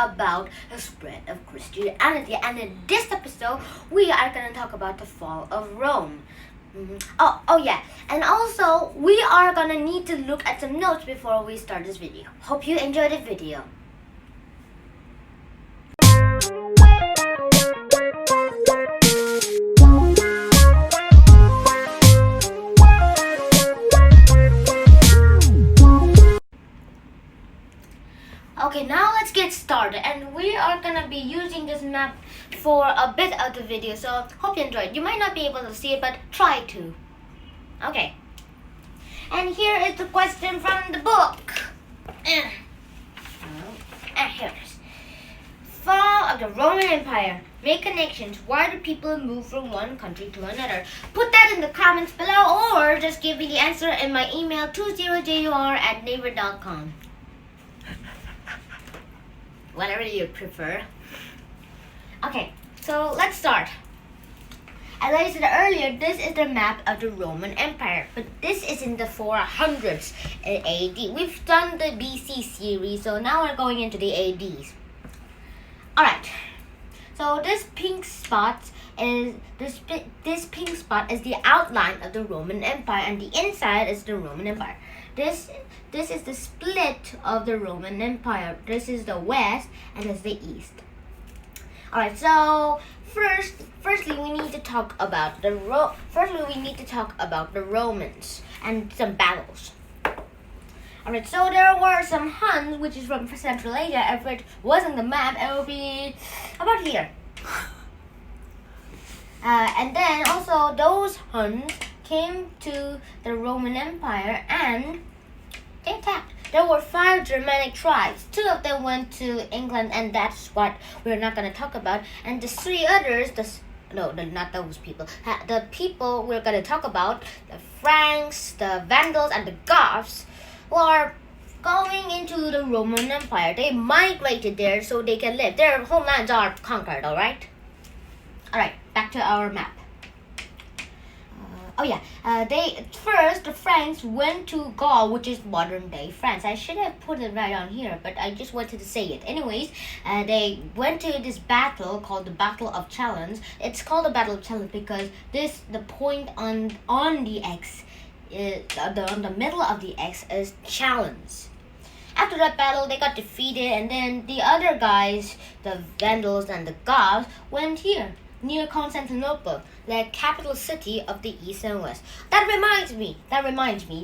about the spread of Christianity, and in this episode we are going to talk about the fall of Rome. Oh yeah, and also we are going to need to look at some notes before we start this video. Hope you enjoy the video. Okay, now let's get started, and we are gonna be using this map for a bit of the video, so hope you enjoyed. You might not be able to see it, but try to. Okay, and here is the question from the book. Here it is. Fall of the Roman Empire. Make connections. Why do people move from one country to another? Put that in the comments below, or just give me the answer in my email 20jur@naver.com. Whatever you prefer. Okay, so let's start. As I said earlier, this is the map of the Roman Empire, but this is in the 400s AD. We've done the BC series, so now we're going into the ADs. Alright, so this pink spot is the outline of the Roman Empire, and the inside is the Roman Empire. This is the split of the Roman Empire. This is the west and this is the east. Alright, so firstly we need to talk about the Romans and some battles. Alright, so there were some Huns, which is from Central Asia. If it wasn't the map, it would be about here. And then also those Huns came to the Roman Empire and they attacked. There were 5 Germanic tribes. 2 of them went to England, and that's what we're not going to talk about. And the 3 others, not those people. The people we're going to talk about, the Franks, the Vandals, and the Goths, were going into the Roman Empire. They migrated there so they can live. Their homelands are conquered, alright? Alright, back to our map. The Franks went to Gaul, which is modern day France. I should have put it right on here, but I just wanted to say it. Anyways, they went to this battle called the Battle of Chalons. It's called the Battle of Chalons because the point on the X, on the middle of the X is Chalons. After that battle, they got defeated, and then the other guys, the Vandals and the Goths, went here, near Constantinople, the capital city of the East and West. That reminds me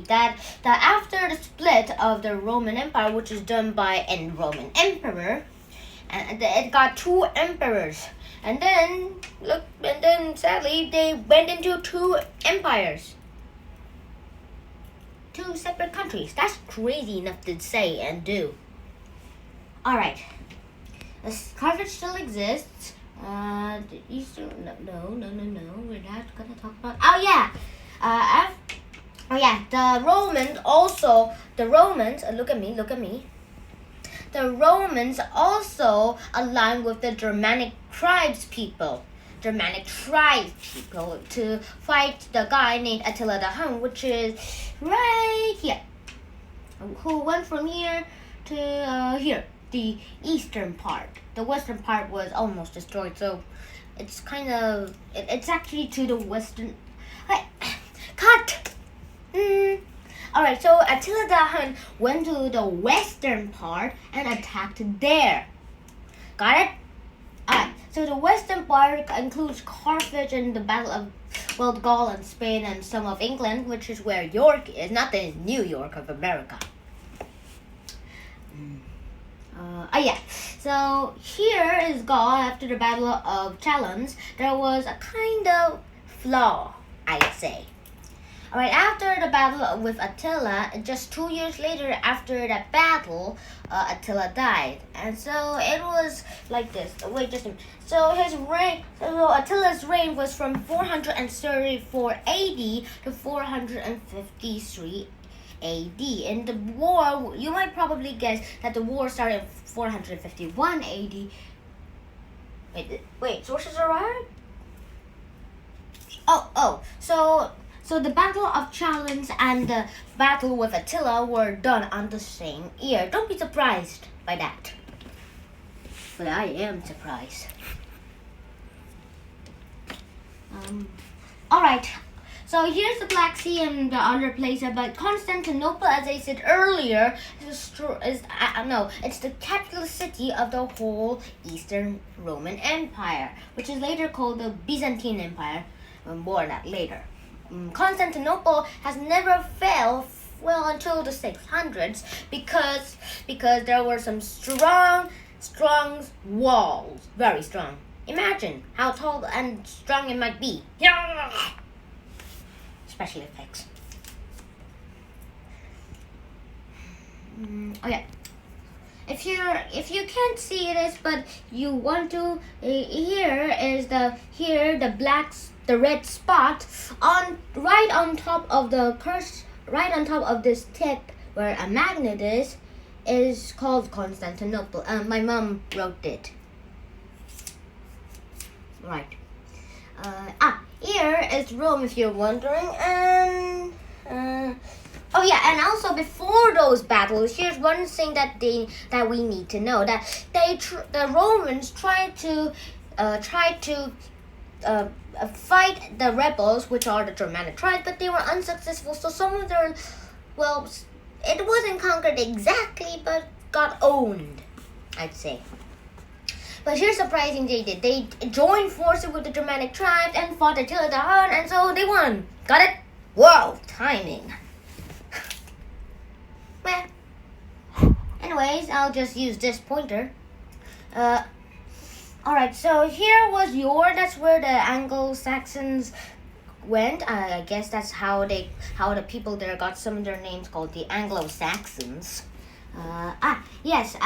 that after the split of the Roman Empire, which is done by a Roman emperor, and it got 2 emperors, and then sadly they went into 2 empires, 2 separate countries. That's crazy enough to say and do. Alright, Carthage still exists. The Eastern, no, we're not gonna talk about. The Romans, look at me. The Romans also aligned with the Germanic people to fight the guy named Attila the Hun, which is right here, who went from here to here, the eastern part. The western part was almost destroyed, so it's it's actually to the western. Cut! Alright, so Attila the Hun went to the western part and attacked there. Got it? Alright, so the western part includes Carthage and the Battle of Gaul and Spain and some of England, which is where York is, not the New York of America. So here is Gaul after the Battle of Chalons. There was a kind of flaw, I'd say. Alright, after the battle with Attila, just 2 years later after that battle, Attila died. And so it was like this. Wait, just a minute. So Attila's reign was from 434 AD to 453 AD. In the war, you might probably guess that the war started in 451 AD. Wait, sources are right? So the Battle of Chalons and the battle with Attila were done on the same year. Don't be surprised by that. Actually, I am surprised. Alright, so here's the Black Sea and the other place. But Constantinople, as I said earlier, it's the capital city of the whole Eastern Roman Empire, which is later called the Byzantine Empire, born out later. Constantinople has never fell until the 600s because there were some strong walls, very strong. Imagine how tall and strong it might be. Special effects. Okay. If you can't see this, but you want to, here is the red spot right on top of this tip where a magnet is called Constantinople. My mom wrote it. Right. Here is Rome, if you're wondering, and oh yeah, and also before those battles, here's one thing that we need to know, that the Romans tried to fight the rebels, which are the Germanic tribes, but they were unsuccessful. So some of their, it wasn't conquered exactly, but got owned, I'd say. But here's the surprising they did. They joined forces with the Germanic tribes and fought Attila the Hun, and so they won. Got it? Whoa, timing. Well, anyways, I'll just use this pointer. Alright, so here was that's where the Anglo-Saxons went. I guess that's how the people there got some of their names called the Anglo-Saxons. Yes,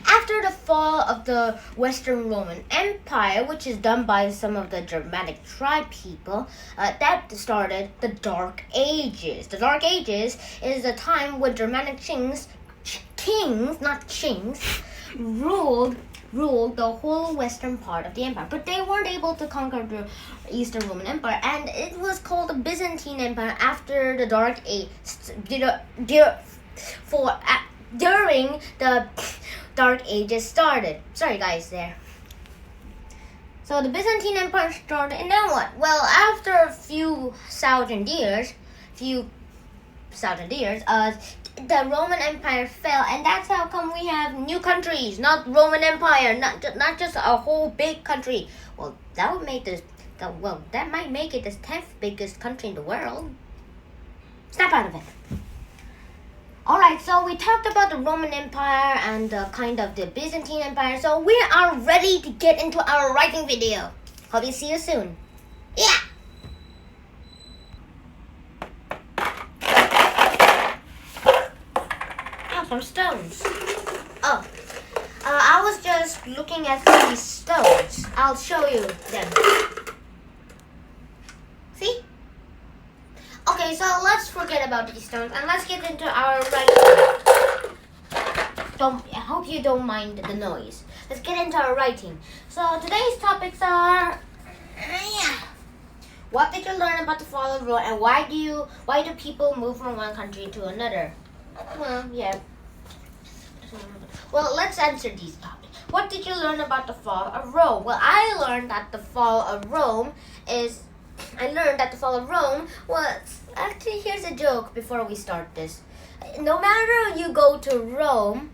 after the fall of the Western Roman Empire, which is done by some of the Germanic tribe people, that started the Dark Ages. The Dark Ages is the time when Germanic kings, ruled the whole western part of the empire. But they weren't able to conquer the Eastern Roman Empire, and it was called the Byzantine Empire after the Dark Age. During the Dark Ages started. Sorry guys there. So the Byzantine Empire started, and then what? Well, after a few thousand years, the Roman Empire fell, and that's how come we have new countries, not Roman Empire, not just a whole big country. Well, that might make it the 10th biggest country in the world. Snap out of it. Alright, so we talked about the Roman Empire and kind of the Byzantine Empire, so we are ready to get into our writing video. Hope you see you soon. Yeah! Oh, some stones. Oh, I was just looking at these stones. I'll show you them. See? Okay, so let's forget about these stones and let's get into our writing. I hope you don't mind the noise. Let's get into our writing. So today's topics are, what did you learn about the fall of Rome, and why do people move from one country to another? Well, yeah. Well, let's answer these topics. What did you learn about the fall of Rome? Well, I learned that the fall of Rome was, actually, here's a joke before we start this. No matter you go to Rome,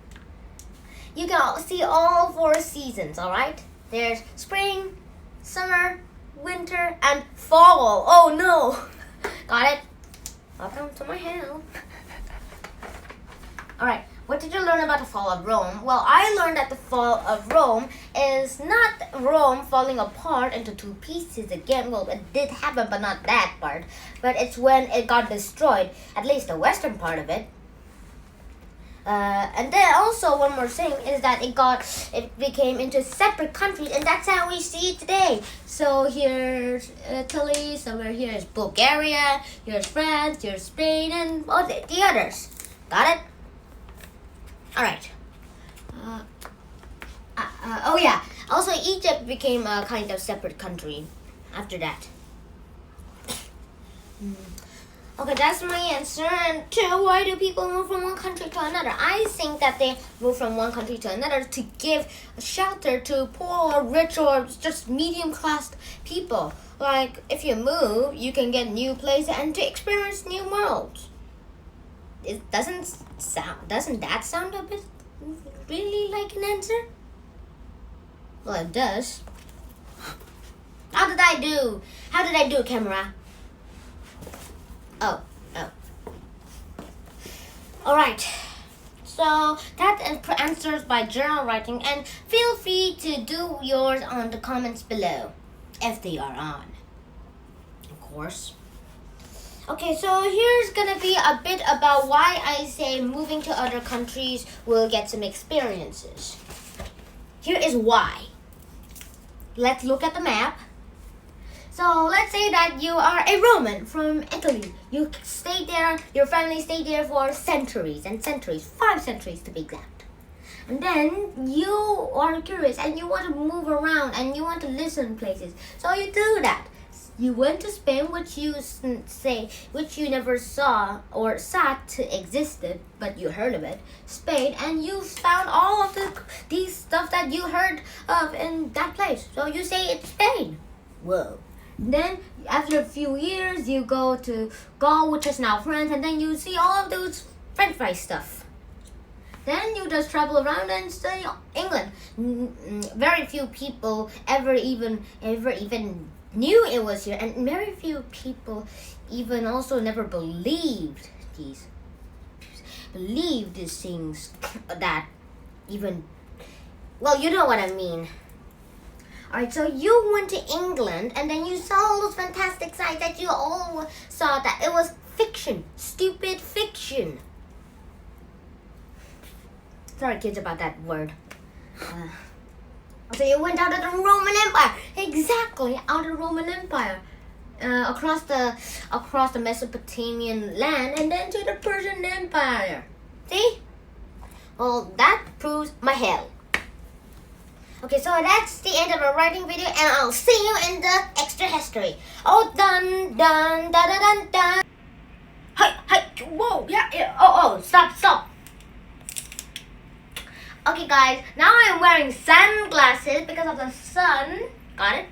you can see all 4 seasons, alright? There's spring, summer, winter, and fall. Oh no! Got it? Welcome to my hell. Alright. What did you learn about the fall of Rome? Well, I learned that the fall of Rome is not Rome falling apart into 2 pieces again. Well, it did happen, but not that part. But it's when it got destroyed, at least the western part of it. And then also one more thing is that it became into separate countries, and that's how we see it today. So here's Italy, somewhere here is Bulgaria, here's France, here's Spain, and all the others. Got it? Alright. Oh yeah. Also, Egypt became a kind of separate country after that. Okay, that's my answer. And two, why do people move from one country to another? I think that they move from one country to another to give shelter to poor or rich or just medium class people. Like, if you move, you can get new places and to experience new worlds. It doesn't that sound a bit really like an answer? Well, it does. How did I do, camera? Oh. Alright. So that answers by journal writing, and feel free to do yours on the comments below if they are on. Of course. Okay, so here's gonna be a bit about why I say moving to other countries will get some experiences. Here is why. Let's look at the map. So let's say that you are a Roman from Italy. You stayed there, your family stayed there for centuries and centuries, 5 centuries to be exact. And then you are curious and you want to move around and you want to listen places. So you do that. You went to Spain, which you never saw or thought to existed, but you heard of it. Spain, and you found all of these stuff that you heard of in that place. So you say it's Spain. Whoa. Then after a few years, you go to Gaul, which is now France, and then you see all of those French fry stuff. Then you just travel around and study England. Very few people ever even knew it was here, and very few people even also never believed these things that even, well, you know what I mean. Alright, so you went to England and then you saw all those fantastic sights that you all saw that it was fiction, stupid fiction. Sorry kids about that word. So you went out of the Roman Empire. Exactly, out of the Roman Empire. Across the Mesopotamian land and then to the Persian Empire. See? Well, that proves my hell. Okay, so that's the end of our writing video, and I'll see you in the extra history. Oh, dun, dun, dun, dun, dun. Hi, whoa, yeah, oh, stop. Okay, guys, now I'm wearing sunglasses because of the sun. Got it?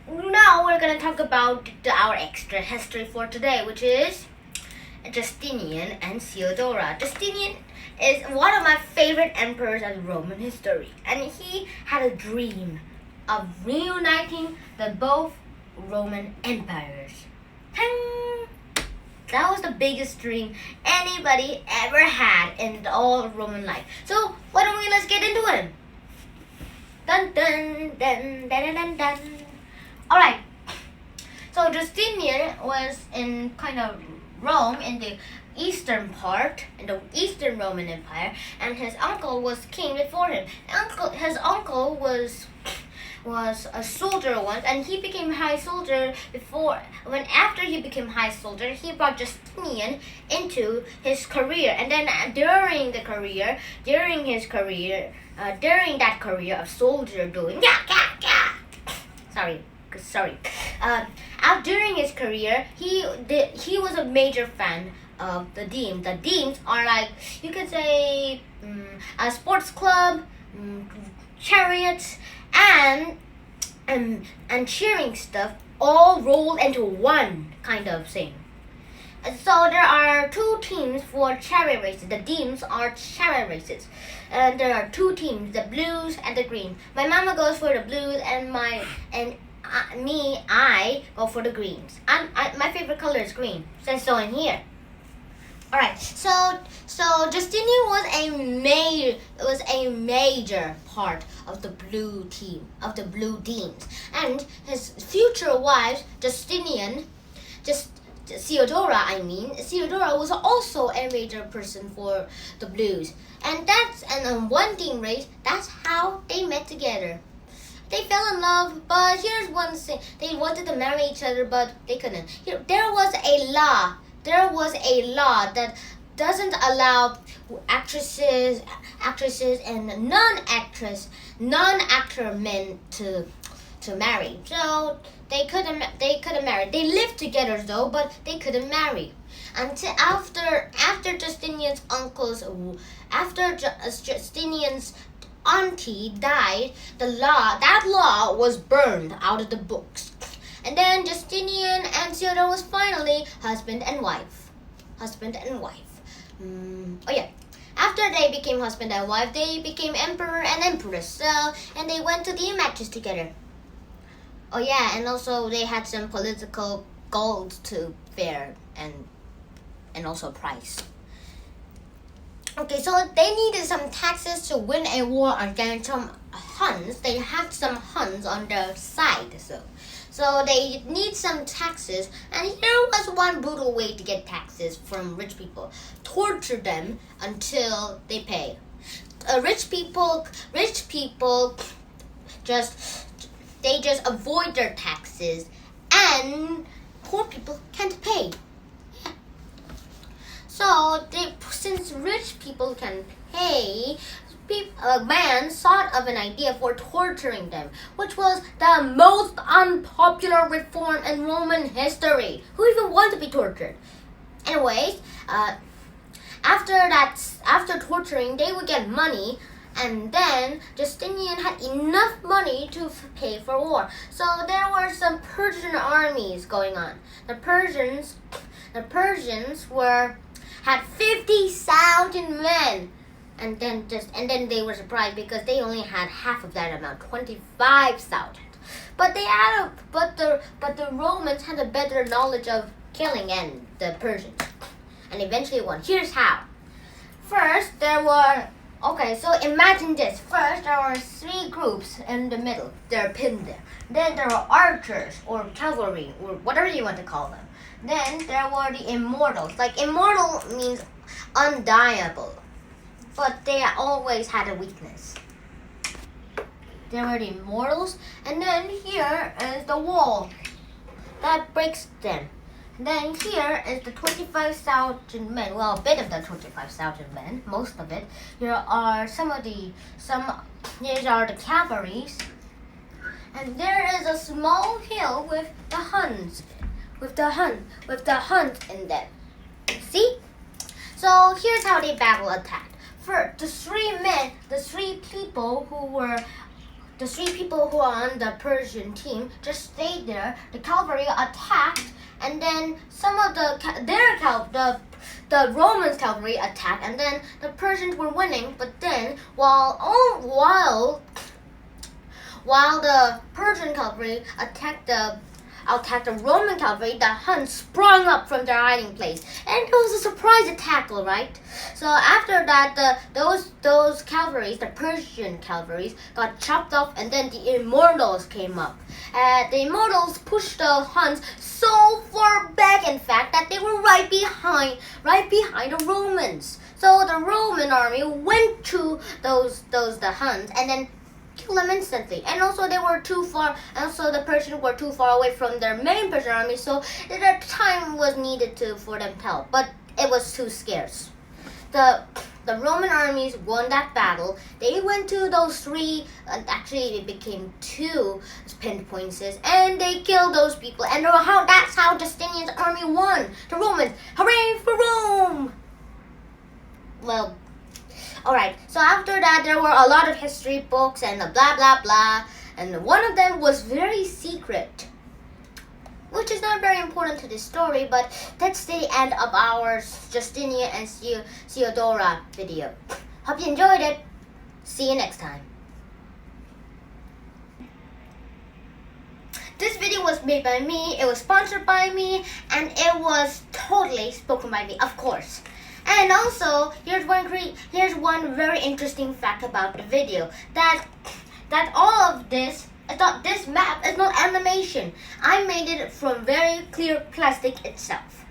Now we're gonna talk about our extra history for today, which is Justinian and Theodora. Justinian is one of my favorite emperors of Roman history, and he had a dream of reuniting the both Roman empires. Tang! That was the biggest dream anybody ever had in all of Roman life. So why don't let's get into it? Dun dun dun dun dun dun. All right. So Justinian was in kind of Rome in the eastern part, in the Eastern Roman Empire, and his uncle was king before him. His uncle was a soldier once, and he became high soldier after he became high soldier, he brought Justinian into his career, and then during that career of soldier doing during his career, he was a major fan of the Deans. The Deans are like, you could say, a sports club, chariots, and cheering stuff all rolled into one kind of thing. So there are 2 teams for chariot races. The Deans are chariot races, and there are 2 teams, the blues and the green. My mama goes for the blues, and I go for the greens. My favorite color is green, says so in here. All right, so Justinian was a major part of the blue team, of the blue Deans, and his future wife Theodora was also a major person for the blues, and on one team race, that's how they met together. They fell in love, but here's one thing: they wanted to marry each other, but they couldn't. There was a law that doesn't allow actresses and non-actor men to marry. So they couldn't marry. They lived together though, but they couldn't marry. Until after Justinian's Justinian's auntie died, that law was burned out of the books. And then Justinian and Theodore was finally husband and wife. After they became husband and wife, they became emperor and empress. And they went to the matches together. Oh yeah, and also they had some political goals to bear and also price. Okay, so they needed some taxes to win a war against some Huns. They had some Huns on their side, so they need some taxes. And here was one brutal way to get taxes from rich people: torture them until they pay. Rich people just avoid their taxes, and poor people can't pay. So since rich people can pay, a man thought of an idea for torturing them, which was the most unpopular reform in Roman history. Who even wanted to be tortured? Anyways, after torturing, they would get money, and then Justinian had enough money to pay for war. So there were some Persian armies going on. The Persians had 50,000 men, and then they were surprised because they only had half of that amount, 25,000. But the Romans had a better knowledge of killing than the Persians, and eventually won. Here's how. First, so imagine this. First, there were 3 groups in the middle. They're pinned there. Then there were archers or cavalry or whatever you want to call them. Then there were the immortals. Like, immortal means undyable, but they always had a weakness. There were the immortals, and then here is the wall that breaks them. And then here is the 25,000 men. Well, a bit of the 25,000 men, most of it. Here are these are the cavalries, and there is a small hill with the Huns. With the Huns in them. See? So here's how they battle attacked. First, the three people who are on the Persian team just stayed there. The cavalry attacked, and then some of the Roman cavalry attacked, and then the Persians were winning. But then, while the Persian cavalry attacked the Roman cavalry, the Huns sprung up from their hiding place, and it was a surprise attack, all right. So after that, those cavalries, the Persian cavalries, got chopped off, and then the immortals came up. The immortals pushed the Huns so far back, in fact, that they were right behind the Romans. So the Roman army went to the Huns, and then kill them instantly. And also they were too far, and also the Persians were too far away from their main Persian army, so the time was needed for them to help, but it was too scarce. The Roman armies won that battle. They went to those 3, actually it became 2 pinpoints, and they killed those people, and that's how Justinian's army won. The Romans, hooray for Rome! Well, alright, so after that, there were a lot of history books and blah, blah, blah. And one of them was very secret, which is not very important to this story, but that's the end of our Justinian and Theodora video. Hope you enjoyed it. See you next time. This video was made by me, it was sponsored by me, and it was totally spoken by me, of course. And also, here's one very interesting fact about the video, that all of this map is not animation. I made it from very clear plastic itself.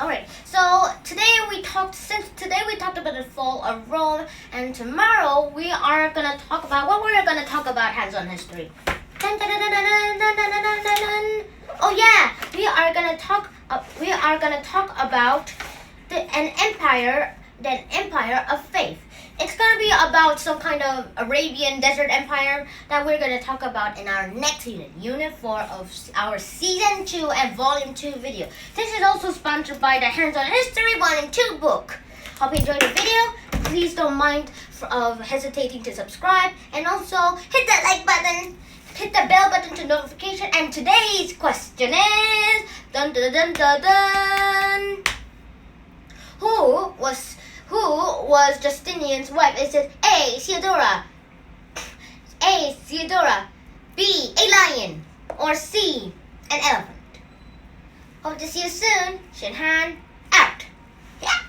Alright, so today we talked about the fall of Rome, and tomorrow we are gonna talk about hands-on history. Dun, dun, dun, dun, dun, dun, dun, dun, dun, dun. Oh yeah, we are gonna talk about an empire of faith. It's gonna gonna be about some kind of Arabian desert empire that we're gonna talk about in our next unit, Unit 4 of our Season 2 and Volume 2 video. This is also sponsored by the Hands-on History 1 and 2 book. Hope you enjoyed the video. Please don't mind hesitating to subscribe, and also hit that like button, hit the bell button to notification. And today's question is dun dun dun dun dun. Who was Justinian's wife? Is it A. Theodora, B. a lion, or C. an elephant? Hope to see you soon. Shinhan out. Yeah.